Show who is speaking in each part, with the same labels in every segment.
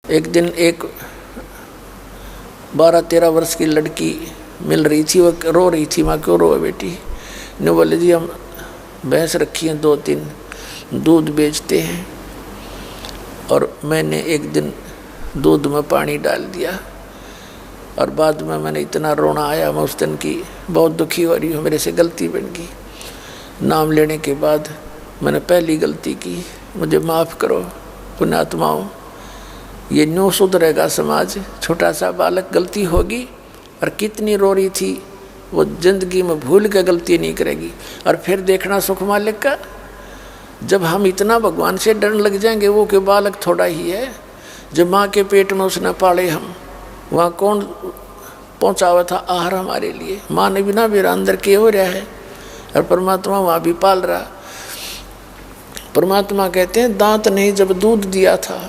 Speaker 1: एक दिन एक 12-13 वर्ष की लड़की मिल रही थी, वो रो रही थी। माँ क्यों रो बेटी? ने बोले जी हम भैंस रखी हैं 2-3, दूध बेचते हैं, और मैंने एक दिन दूध में पानी डाल दिया और बाद में मैंने इतना रोना आया, मैं उस दिन की बहुत दुखी हो रही हूँ, मेरे से गलती बन गई। नाम लेने के बाद मैंने पहली गलती की, मुझे माफ़ करो पुण्यात्माओं। ये न्यू सुधरेगा समाज। छोटा सा बालक गलती होगी और कितनी रो रही थी, वो जिंदगी में भूल के गलती नहीं करेगी। और फिर देखना सुख मालिक का, जब हम इतना भगवान से डरने लग जाएंगे, वो के बालक थोड़ा ही है। जब माँ के पेट में उसने पाले हम, वहाँ कौन पहुँचावा था आहार हमारे लिए? माँ ने बिना मेरा अंदर किए हो रहा है, और परमात्मा वहाँ भी पाल रहा। परमात्मा कहते हैं दांत नहीं जब दूध दिया था,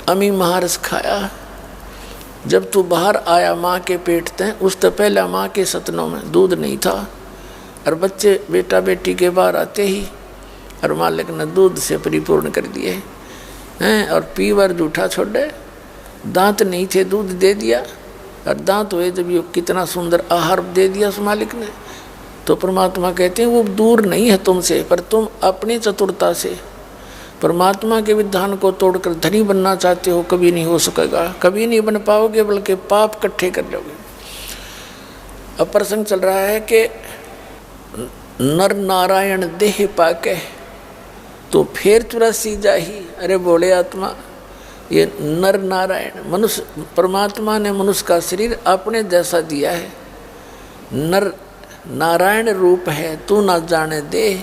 Speaker 1: अमी महारस खाया। जब तू बाहर आया माँ के पेट से, उस तो पहले माँ के सतनों में दूध नहीं था, और बच्चे बेटा बेटी के बाहर आते ही और मालिक ने दूध से परिपूर्ण कर दिए हैं। और पीवर जूठा छोड़े, दांत नहीं थे दूध दे दिया, और दांत हुए जब ये कितना सुंदर आहार दे दिया उस मालिक ने। तो परमात्मा कहते हैं वो दूर नहीं है तुमसे, पर तुम अपनी चतुरता से परमात्मा के विधान को तोड़कर धनी बनना चाहते हो, कभी नहीं हो सकेगा, कभी नहीं बन पाओगे, बल्कि पाप इकट्ठे कर लोगे। अब प्रसंग चल रहा है कि नर नारायण देह पाके तो फिर 84 जाही। अरे बोले आत्मा, ये नर नारायण मनुष्य, परमात्मा ने मनुष्य का शरीर अपने जैसा दिया है। नर नारायण रूप है, तू ना जाने दे,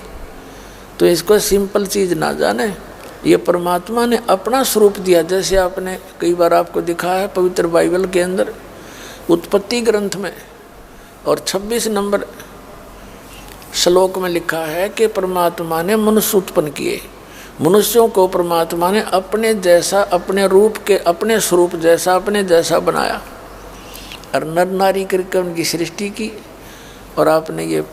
Speaker 1: तो इसको सिंपल चीज ना जाने। ये परमात्मा ने अपना स्वरूप दिया। जैसे आपने कई बार आपको दिखा है पवित्र बाइबल के अंदर उत्पत्ति ग्रंथ में, और 26 नंबर श्लोक में लिखा है कि परमात्मा ने मनुष्य उत्पन्न किए। मनुष्यों को परमात्मा ने अपने जैसा, अपने रूप के, अपने स्वरूप जैसा, अपने जैसा बनाया, और नर नारी करके उनकी सृष्टि की। और आपने ये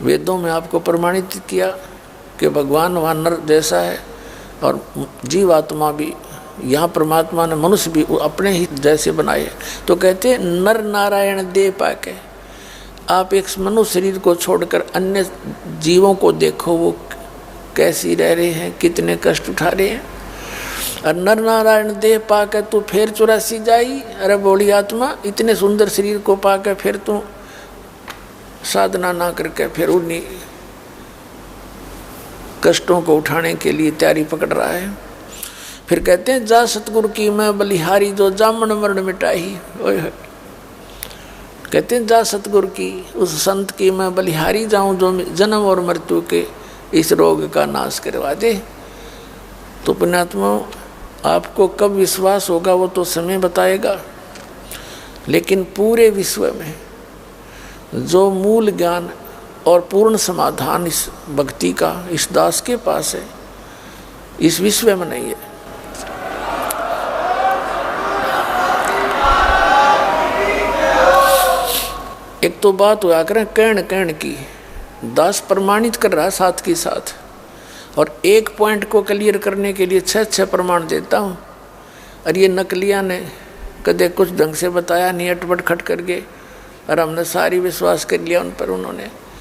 Speaker 1: वेदों में आपको प्रमाणित किया कि भगवान वहाँ नर जैसा है, और जीवात्मा भी, यहाँ परमात्मा ने मनुष्य भी अपने ही जैसे बनाए। तो कहते हैं नर नारायण दे पाके। आप एक मनुष्य शरीर को छोड़कर अन्य जीवों को देखो, वो कैसी रह रहे हैं, कितने कष्ट उठा रहे हैं। और नर नारायण देह पाके तू फिर 84 जाई। अरे बोली आत्मा, इतने सुंदर शरीर को पाके फिर तू साधना ना करके फिर उन्हीं कष्टों को उठाने के लिए तैयारी पकड़ रहा है। फिर कहते हैं जा सतगुरु की मैं बलिहारी, जो जामन मरण मिटाही। कहते हैं जा सतगुरु की, उस संत की मैं बलिहारी जाऊं, जो जन्म और मृत्यु के इस रोग का नाश करवा दे। तो पुण्यात्मा, आपको कब विश्वास होगा वो तो समय बताएगा, लेकिन पूरे विश्व में जो मूल ज्ञान और पूर्ण समाधान इस भक्ति का इस दास के पास है, इस विश्व में नहीं है। एक तो बात हुआ करें कहन की, दास प्रमाणित कर रहा है साथ के साथ, और एक पॉइंट को क्लियर करने के लिए 6 प्रमाण देता हूँ। और ये नकलिया ने कदे कुछ ढंग से बताया नहीं, अटपट खट करके, और हमने सारी विश्वास कर लिया उन पर। उन्होंने